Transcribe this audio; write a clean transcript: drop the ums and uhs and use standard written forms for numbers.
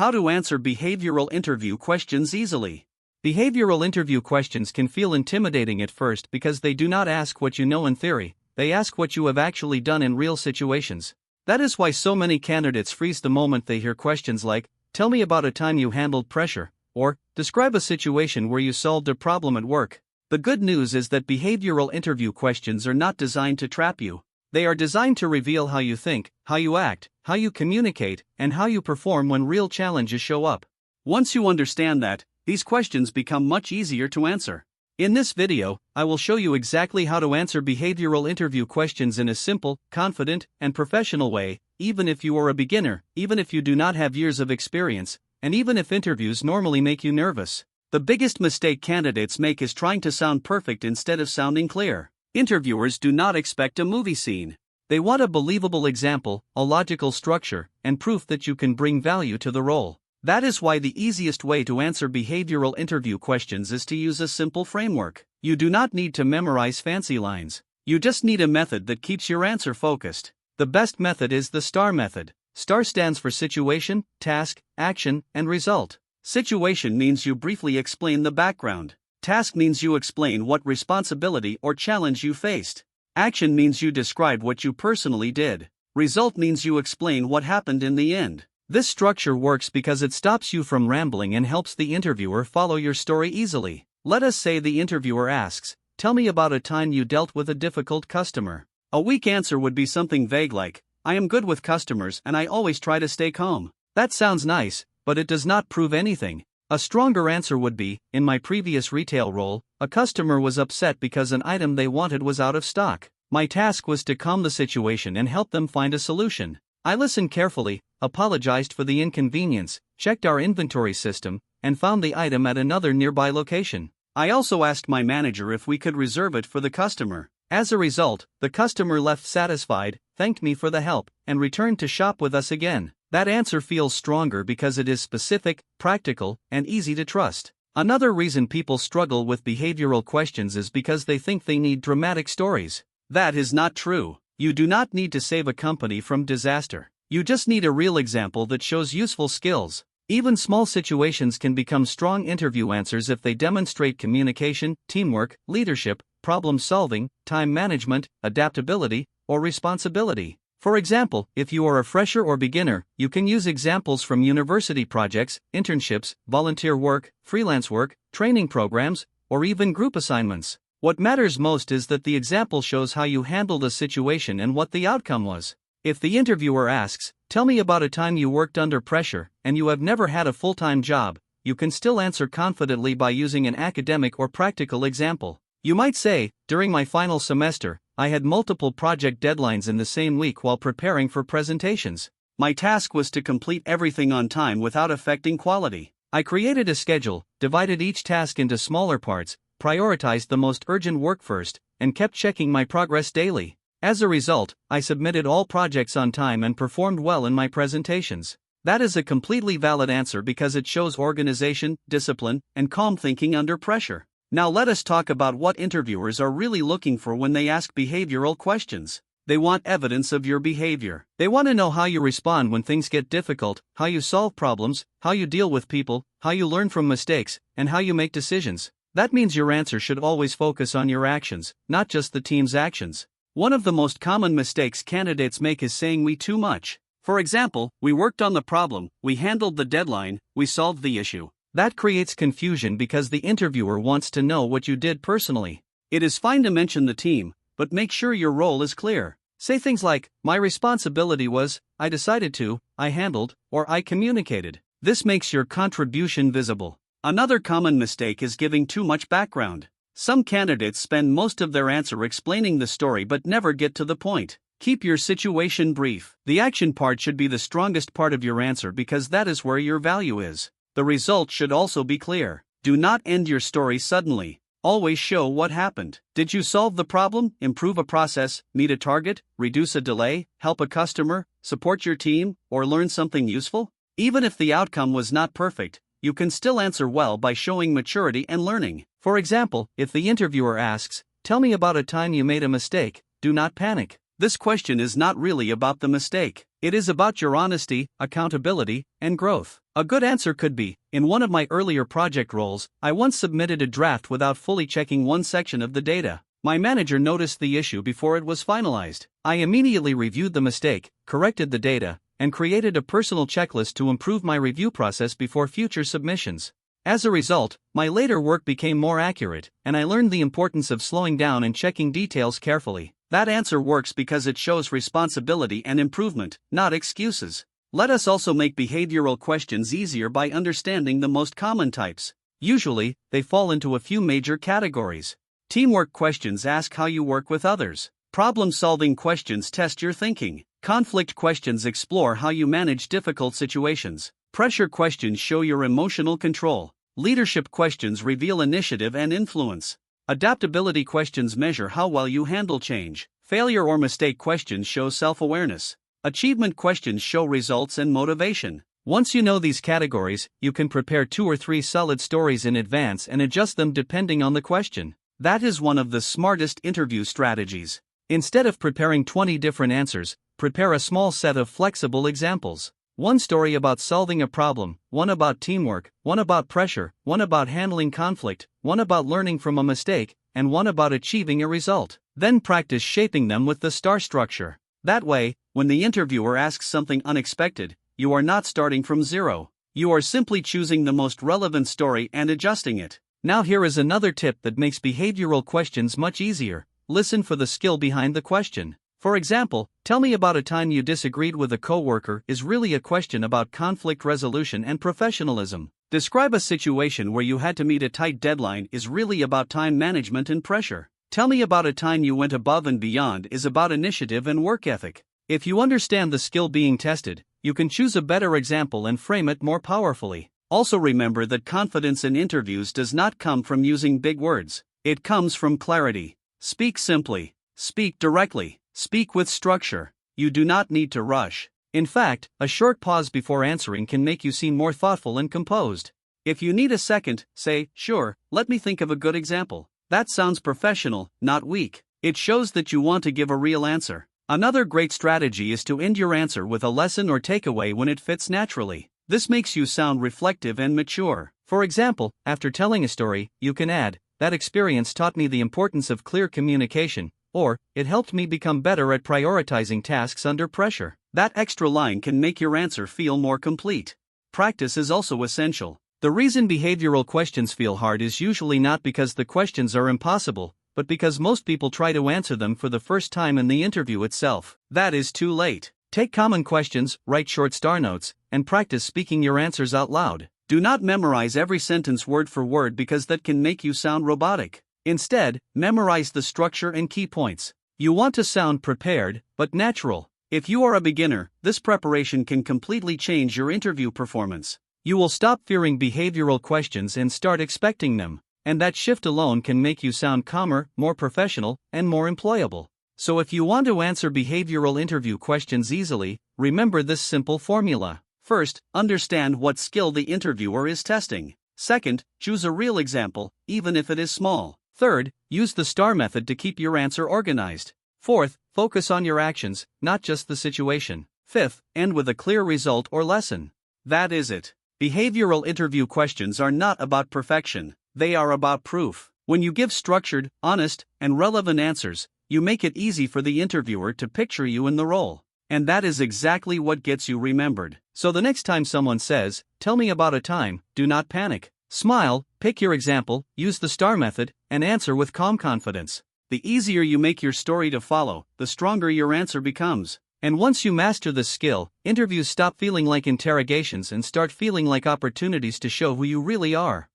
How to answer behavioral interview questions easily. Behavioral interview questions can feel intimidating at first because they do not ask what you know in theory, they ask what you have actually done in real situations. That is why so many candidates freeze the moment they hear questions like, "Tell me about a time you handled pressure," or "Describe a situation where you solved a problem at work." The good news is that behavioral interview questions are not designed to trap you. They are designed to reveal how you think, how you act, how you communicate, and how you perform when real challenges show up. Once you understand that, these questions become much easier to answer. In this video, I will show you exactly how to answer behavioral interview questions in a simple, confident, and professional way, even if you are a beginner, even if you do not have years of experience, and even if interviews normally make you nervous. The biggest mistake candidates make is trying to sound perfect instead of sounding clear. Interviewers do not expect a movie scene. They want a believable example, a logical structure, and proof that you can bring value to the role. That is why the easiest way to answer behavioral interview questions is to use a simple framework. You do not need to memorize fancy lines. You just need a method that keeps your answer focused. The best method is the STAR method. STAR stands for situation, task, action, and result. Situation means you briefly explain the background. Task means you explain what responsibility or challenge you faced. Action means you describe what you personally did. Result means you explain what happened in the end. This structure works because it stops you from rambling and helps the interviewer follow your story easily. Let us say the interviewer asks, "Tell me about a time you dealt with a difficult customer." A weak answer would be something vague like, "I am good with customers and I always try to stay calm." That sounds nice, but it does not prove anything. A stronger answer would be, "In my previous retail role, a customer was upset because an item they wanted was out of stock. My task was to calm the situation and help them find a solution. I listened carefully, apologized for the inconvenience, checked our inventory system, and found the item at another nearby location. I also asked my manager if we could reserve it for the customer. As a result, the customer left satisfied, thanked me for the help, and returned to shop with us again." That answer feels stronger because it is specific, practical, and easy to trust. Another reason people struggle with behavioral questions is because they think they need dramatic stories. That is not true. You do not need to save a company from disaster. You just need a real example that shows useful skills. Even small situations can become strong interview answers if they demonstrate communication, teamwork, leadership, problem solving, time management, adaptability, or responsibility. For example, if you are a fresher or beginner, you can use examples from university projects, internships, volunteer work, freelance work, training programs, or even group assignments. What matters most is that the example shows how you handled a situation and what the outcome was. If the interviewer asks, "Tell me about a time you worked under pressure," and you have never had a full-time job, you can still answer confidently by using an academic or practical example. You might say, "During my final semester, I had multiple project deadlines in the same week while preparing for presentations. My task was to complete everything on time without affecting quality. I created a schedule, divided each task into smaller parts, prioritized the most urgent work first, and kept checking my progress daily. As a result, I submitted all projects on time and performed well in my presentations." That is a completely valid answer because it shows organization, discipline, and calm thinking under pressure. Now let us talk about what interviewers are really looking for when they ask behavioral questions. They want evidence of your behavior. They want to know how you respond when things get difficult, how you solve problems, how you deal with people, how you learn from mistakes, and how you make decisions. That means your answer should always focus on your actions, not just the team's actions. One of the most common mistakes candidates make is saying "we" too much. For example, "We worked on the problem, we handled the deadline, we solved the issue." That creates confusion because the interviewer wants to know what you did personally. It is fine to mention the team, but make sure your role is clear. Say things like, "My responsibility was, I decided to, I handled, or I communicated." This makes your contribution visible. Another common mistake is giving too much background. Some candidates spend most of their answer explaining the story but never get to the point. Keep your situation brief. The action part should be the strongest part of your answer because that is where your value is. The result should also be clear. Do not end your story suddenly. Always show what happened. Did you solve the problem, improve a process, meet a target, reduce a delay, help a customer, support your team, or learn something useful? Even if the outcome was not perfect, you can still answer well by showing maturity and learning. For example, if the interviewer asks, "Tell me about a time you made a mistake," do not panic. This question is not really about the mistake. It is about your honesty, accountability, and growth. A good answer could be, in one of my earlier project roles, I once submitted a draft without fully checking one section of the data. My manager noticed the issue before it was finalized. I immediately reviewed the mistake, corrected the data, and created a personal checklist to improve my review process before future submissions. As a result, my later work became more accurate, and I learned the importance of slowing down and checking details carefully. That answer works because it shows responsibility and improvement, not excuses. Let us also make behavioral questions easier by understanding the most common types. Usually, they fall into a few major categories. Teamwork questions ask how you work with others. Problem-solving questions test your thinking. Conflict questions explore how you manage difficult situations. Pressure questions show your emotional control. Leadership questions reveal initiative and influence. Adaptability questions measure how well you handle change. Failure or mistake questions show self-awareness. Achievement questions show results and motivation. Once you know these categories, you can prepare 2 or 3 solid stories in advance and adjust them depending on the question. That is one of the smartest interview strategies. Instead of preparing 20 different answers, prepare a small set of flexible examples. One story about solving a problem, one about teamwork, one about pressure, one about handling conflict, one about learning from a mistake, and one about achieving a result. Then practice shaping them with the STAR structure. That way, when the interviewer asks something unexpected, you are not starting from zero. You are simply choosing the most relevant story and adjusting it. Now here is another tip that makes behavioral questions much easier. Listen for the skill behind the question. For example, tell me about a time you disagreed with a coworker is really a question about conflict resolution and professionalism. Describe a situation where you had to meet a tight deadline is really about time management and pressure. Tell me about a time you went above and beyond is about initiative and work ethic. If you understand the skill being tested, you can choose a better example and frame it more powerfully. Also remember that confidence in interviews does not come from using big words. It comes from clarity. Speak simply. Speak directly. Speak with structure. You do not need to rush. In fact, a short pause before answering can make you seem more thoughtful and composed. If you need a second, say, "Sure, let me think of a good example." That sounds professional, not weak. It shows that you want to give a real answer. Another great strategy is to end your answer with a lesson or takeaway when it fits naturally. This makes you sound reflective and mature. For example, after telling a story, you can add, "That experience taught me the importance of clear communication," or, "It helped me become better at prioritizing tasks under pressure." That extra line can make your answer feel more complete. Practice is also essential. The reason behavioral questions feel hard is usually not because the questions are impossible, but because most people try to answer them for the first time in the interview itself. That is too late. Take common questions, write short STAR notes, and practice speaking your answers out loud. Do not memorize every sentence word for word because that can make you sound robotic. Instead, memorize the structure and key points. You want to sound prepared, but natural. If you are a beginner, this preparation can completely change your interview performance. You will stop fearing behavioral questions and start expecting them, and that shift alone can make you sound calmer, more professional, and more employable. So if you want to answer behavioral interview questions easily, remember this simple formula. First, understand what skill the interviewer is testing. Second, choose a real example, even if it is small. Third, use the STAR method to keep your answer organized. Fourth, focus on your actions, not just the situation. Fifth, end with a clear result or lesson. That is it. Behavioral interview questions are not about perfection, they are about proof. When you give structured, honest, and relevant answers, you make it easy for the interviewer to picture you in the role. And that is exactly what gets you remembered. So the next time someone says, "Tell me about a time," do not panic. Smile, pick your example, use the STAR method, and answer with calm confidence. The easier you make your story to follow, the stronger your answer becomes. And once you master this skill, interviews stop feeling like interrogations and start feeling like opportunities to show who you really are.